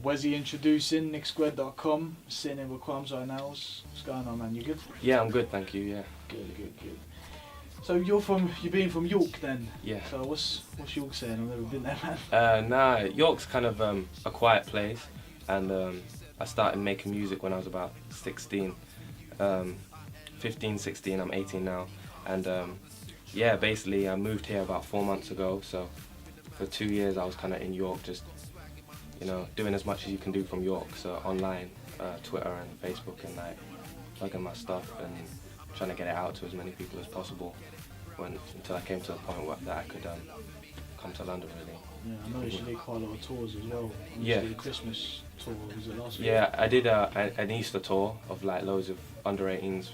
Wesey introducing, nicksquared.com, sitting in with Kwamz right now. What's going on, man? You good? Yeah, I'm good, thank you, yeah. Good. So you're being from York then? Yeah. So what's York saying? I've never been there, man. Nah, York's kind of a quiet place, and I started making music when I was about 16. 15, 16, I'm 18 now, and yeah, basically I moved here about 4 months ago, so for 2 years I was kind of in York, just, you know, doing as much as you can do from York, so online, Twitter and Facebook, and like plugging my stuff and trying to get it out to as many people as possible until I came to the point that I could come to London, really. Yeah, I know you did quite a lot of tours as well. Yeah. The Christmas tour, was it last year? Yeah, I did an Easter tour of like loads of under-18s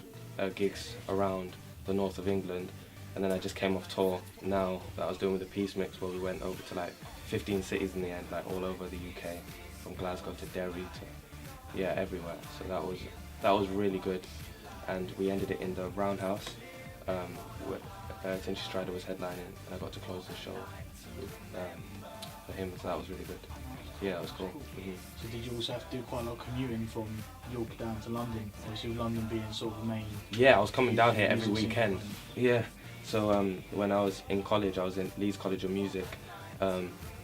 gigs around the north of England, and then I just came off tour now that I was doing with the Peace Mix, where we went over to like 15 cities in the end, like all over the UK, from Glasgow to Derry to everywhere. So that was really good, and we ended it in the Roundhouse. Tinchy Strider was headlining, and I got to close the show for him, so that was really good. Yeah, that was cool. Mm-hmm. So did you also have to do quite a lot of commuting from York down to London? Obviously London being sort of the main... Yeah, I was coming down here every weekend. Yeah, so when I was in college, I was in Leeds College of Music.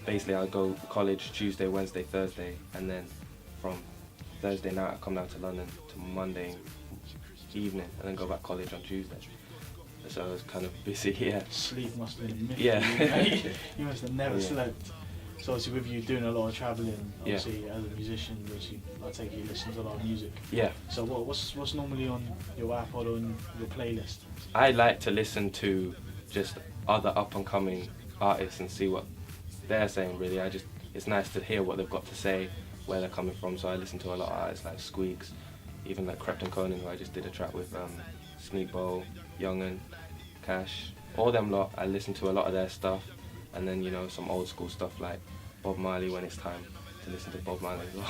Basically I'd go to college Tuesday, Wednesday, Thursday, and then from Thursday night I come down to London to Monday evening, and then go back to college on Tuesday. So I was kind of busy, yeah. Sleep must have been a myth. Yeah. You must have never slept. So obviously with you doing a lot of travelling, obviously as a musician, obviously I take it you listen to a lot of music. Yeah. So what's normally on your iPod or on your playlist? I like to listen to just other up and coming artists and see what they're saying, really. It's nice to hear what they've got to say, where they're coming from, so I listen to a lot of artists like Squeaks, even like Krept Konan, who I just did a track with, Sneak Bow, Young'un, Cash, all them lot. I listen to a lot of their stuff, and then, you know, some old school stuff like Bob Marley when it's time to listen to Bob Marley as well.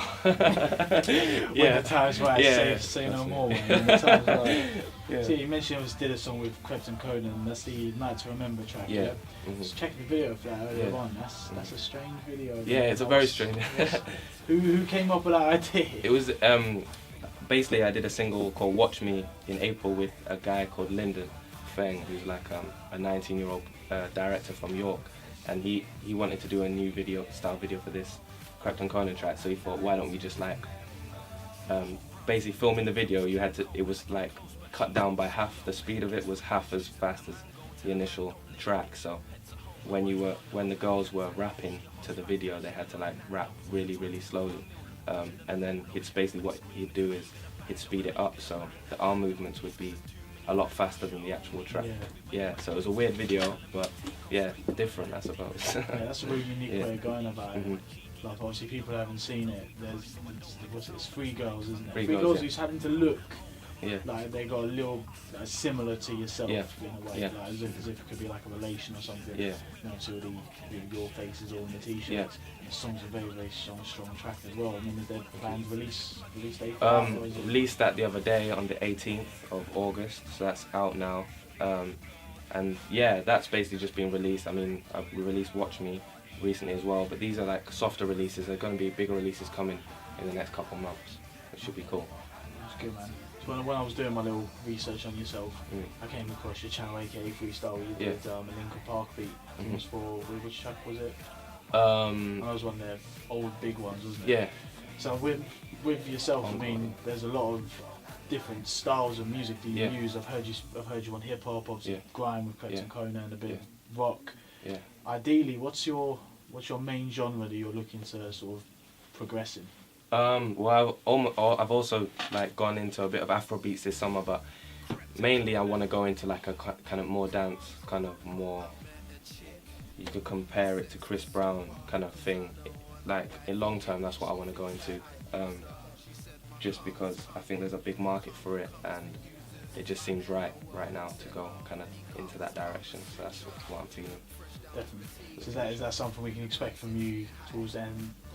When the time's right, say no more. When the time's right. Yeah. So you mentioned you just did a song with Krept Konan, that's the Night to Remember track. Yeah. Mm-hmm. Just check the video for that earlier on. That's a strange video. Yeah, it's a very strange. Who came up with that idea? It was basically I did a single called Watch Me in April with a guy called Lyndon Feng, who's like a 19-year-old director from York, and he wanted to do a new style video for this Krept Konan track, so he thought, why don't we just like basically filming the video, it was like cut down by half. The speed of it was half as fast as the initial track, so when the girls were rapping to the video, they had to like rap really, really slowly. And then it's basically what he'd do is he'd speed it up, so the arm movements would be a lot faster than the actual track. Yeah, so it was a weird video, but yeah, different, I suppose. Yeah, that's a really unique way of going about it. Like obviously people haven't seen it. It's three girls, isn't it? Three girls who's having to look like they got a little similar to yourself in a way, like, as if it could be like a relation or something. You know, so your faces all in the t-shirts. The song's a very, very strong track as well. I mean, is there plans release date? Released that the other day on the 18th of August, so that's out now. And yeah, that's basically just been released. I mean, we released Watch Me recently as well, but these are like softer releases. There are going to be bigger releases coming in the next couple of months. It should be cool. That's good, man. So when I was doing my little research on yourself, I came across your channel, aka Freestyle, where you did a Linkin Park beat. It was for, which track was it? That was one of their old big ones, wasn't it? Yeah. So with yourself, I mean, there's a lot of different styles of music that you use. I've heard you on hip hop, obviously grime with Krept Konan, and a bit of rock. Yeah. Ideally, what's your main genre that you're looking to sort of progress in? Well, I've also like gone into a bit of Afrobeats this summer, but mainly I want to go into like a kind of more dance, kind of more. You could compare it to Chris Brown kind of thing. Like in long term, that's what I want to go into. Just because I think there's a big market for it, and it just seems right now to go kind of into that direction. So that's what I'm feeling. Definitely. So is that something we can expect from you towards the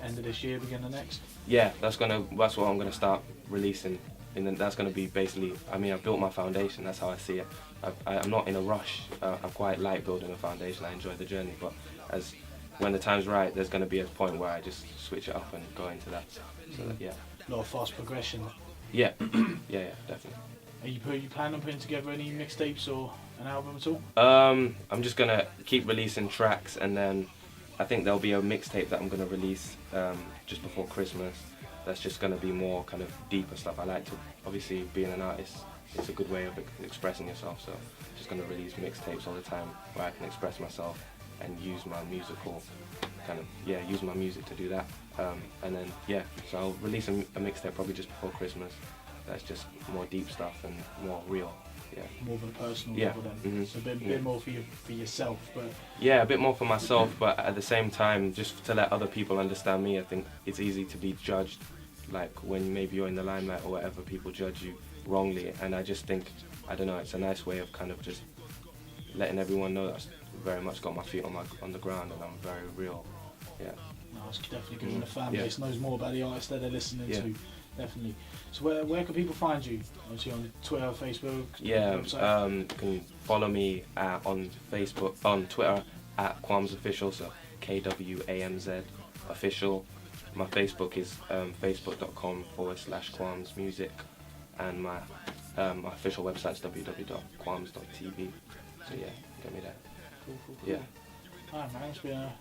end of this year, beginning of next? Yeah, that's what I'm gonna start releasing, and then that's gonna be basically. I mean, I've built my foundation. That's how I see it. I'm not in a rush. I quite like building a foundation. I enjoy the journey, but when the time's right, there's going to be a point where I just switch it up and go into that. So that, yeah. A lot of fast progression. Yeah, yeah, definitely. Are you planning on putting together any mixtapes or an album at all? I'm just gonna keep releasing tracks, and then I think there'll be a mixtape that I'm gonna release just before Christmas. That's just gonna be more kind of deeper stuff. I like to, obviously, being an artist, it's a good way of expressing yourself. So just gonna release mixtapes all the time where I can express myself and use my musical use my music to do that. And then so I'll release a mixtape probably just before Christmas. That's just more deep stuff and more real. Yeah. More of a personal level then. So a bit more for yourself, but yeah, a bit more for myself, but at the same time, just to let other people understand me. I think it's easy to be judged, like when maybe you're in the limelight or whatever, people judge you wrongly, and I just think, I don't know, it's a nice way of kind of just letting everyone know that I've very much got my feet on the ground and I'm very real. Yeah. No, it's definitely good when the fan base knows more about the artists that they're listening to. Definitely. So where can people find you? Obviously on Twitter, Facebook, website? You can follow me on Facebook, on Twitter at Kwamz Official, so KWAMZ Official. My Facebook is facebook.com/Kwamz Music, and my official website is www.kwamz.tv. So yeah, get me there. Cool. Yeah. Alright, man, it's been a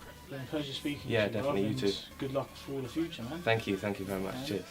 pleasure speaking to you. Yeah, definitely. You too. Good luck for the future, man. Thank you very much. Cheers.